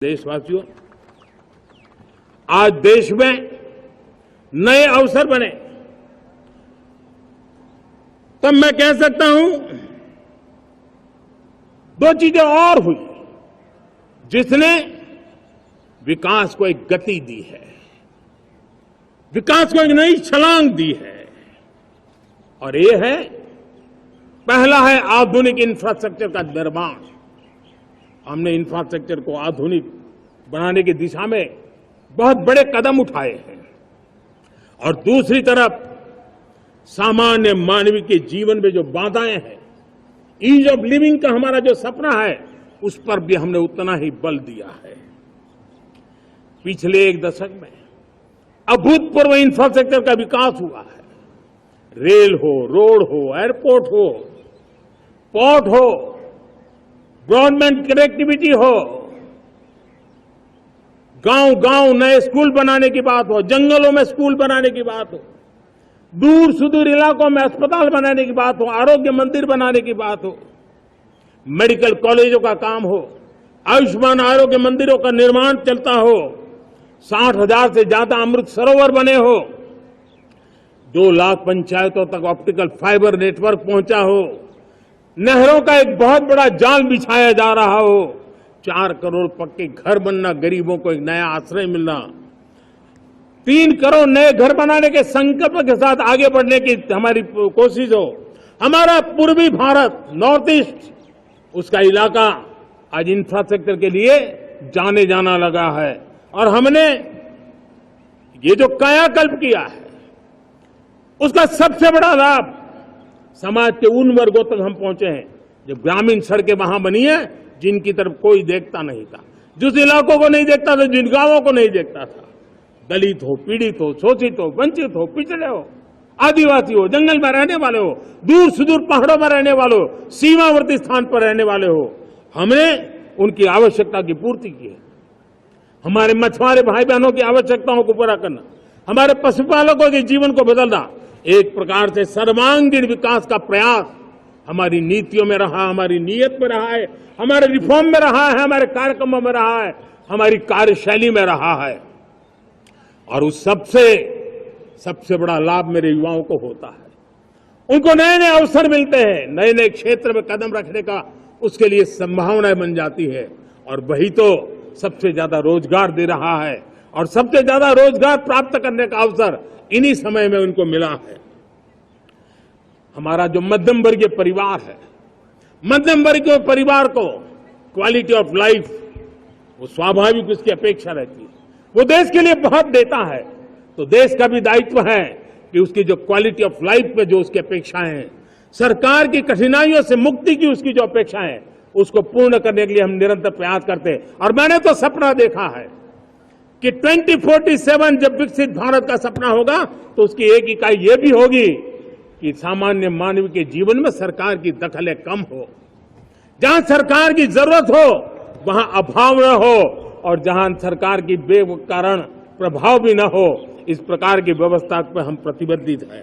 देशवासियों, आज देश में नए अवसर बने तब मैं कह सकता हूं दो चीजें और हुई जिसने विकास को एक गति दी है, विकास को एक नई छलांग दी है। और ये है, पहला है आधुनिक इंफ्रास्ट्रक्चर का निर्माण। हमने इंफ्रास्ट्रक्चर को आधुनिक बनाने की दिशा में बहुत बड़े कदम उठाए हैं। और दूसरी तरफ सामान्य मानवीय के जीवन में जो बाधाएं हैं, ईज ऑफ लिविंग का हमारा जो सपना है, उस पर भी हमने उतना ही बल दिया है। पिछले एक दशक में अभूतपूर्व इंफ्रास्ट्रक्चर का विकास हुआ है। रेल हो, रोड हो, एयरपोर्ट हो, पोर्ट हो, ब्रॉडबैंड कनेक्टिविटी हो, गांव-गांव नए स्कूल बनाने की बात हो, जंगलों में स्कूल बनाने की बात हो, दूर सुदूर इलाकों में अस्पताल बनाने की बात हो, आरोग्य मंदिर बनाने की बात हो, मेडिकल कॉलेजों का काम हो, आयुष्मान आरोग्य मंदिरों का निर्माण चलता हो, 60,000 से ज्यादा अमृत सरोवर बने हो, 2 लाख पंचायतों तक ऑप्टिकल फाइबर नेटवर्क पहुंचा हो, नहरों का एक बहुत बड़ा जाल बिछाया जा रहा हो, 4 करोड़ पक्के घर बनना, गरीबों को एक नया आश्रय मिलना, 3 करोड़ नए घर बनाने के संकल्प के साथ आगे बढ़ने की हमारी कोशिश हो। हमारा पूर्वी भारत, नॉर्थ ईस्ट, उसका इलाका आज इंफ्रास्ट्रक्चर के लिए जाने जाना लगा है। और हमने ये जो कायाकल्प किया है, उसका सबसे बड़ा लाभ समाज के उन वर्गों तक हम पहुंचे हैं जो ग्रामीण सड़कें वहां बनी है जिनकी तरफ कोई देखता नहीं था, जिस इलाकों को नहीं देखता था, जिन गांवों को नहीं देखता था। दलित हो, पीड़ित हो, शोषित हो, वंचित हो, पिछड़े हो, आदिवासी हो, जंगल में रहने वाले हो, दूर सुदूर पहाड़ों में रहने वाले हो, सीमावर्ती स्थान पर रहने वाले हो, हमने उनकी आवश्यकता की पूर्ति की है। हमारे मछुआरे भाई बहनों की आवश्यकताओं को पूरा करना, हमारे पशुपालकों के जीवन को बदलना, एक प्रकार से सर्वांगीण विकास का प्रयास हमारी नीतियों में रहा, हमारी नीयत में रहा है, हमारे रिफॉर्म में रहा है, हमारे कार्यक्रमों में रहा है, हमारी कार्यशैली में रहा है। और उस सबसे बड़ा लाभ मेरे युवाओं को होता है। उनको नए नए अवसर मिलते हैं, नए नए क्षेत्र में कदम रखने का उसके लिए संभावनाएं बन जाती है। और वही तो सबसे ज्यादा रोजगार दे रहा है। और सबसे ज्यादा रोजगार प्राप्त करने का अवसर इन्हीं समय में उनको मिला है। हमारा जो मध्यम वर्गीय परिवार है, मध्यम वर्गीय परिवार को क्वालिटी ऑफ लाइफ, वो स्वाभाविक उसकी अपेक्षा रहती है। वो देश के लिए बहुत देता है, तो देश का भी दायित्व है कि उसकी जो क्वालिटी ऑफ लाइफ पे जो उसकी अपेक्षाएं हैं, सरकार की कठिनाइयों से मुक्ति की उसकी जो अपेक्षाएं हैं, उसको पूर्ण करने के लिए हम निरंतर प्रयास करते हैं। और मैंने तो सपना देखा है कि 2047 जब विकसित भारत का सपना होगा, तो उसकी एक इकाई ये भी होगी कि सामान्य मानव के जीवन में सरकार की दखलें कम हो, जहां सरकार की जरूरत हो वहां अभाव न हो, और जहां सरकार की बेकारण प्रभाव भी न हो, इस प्रकार की व्यवस्था पर हम प्रतिबद्ध हैं।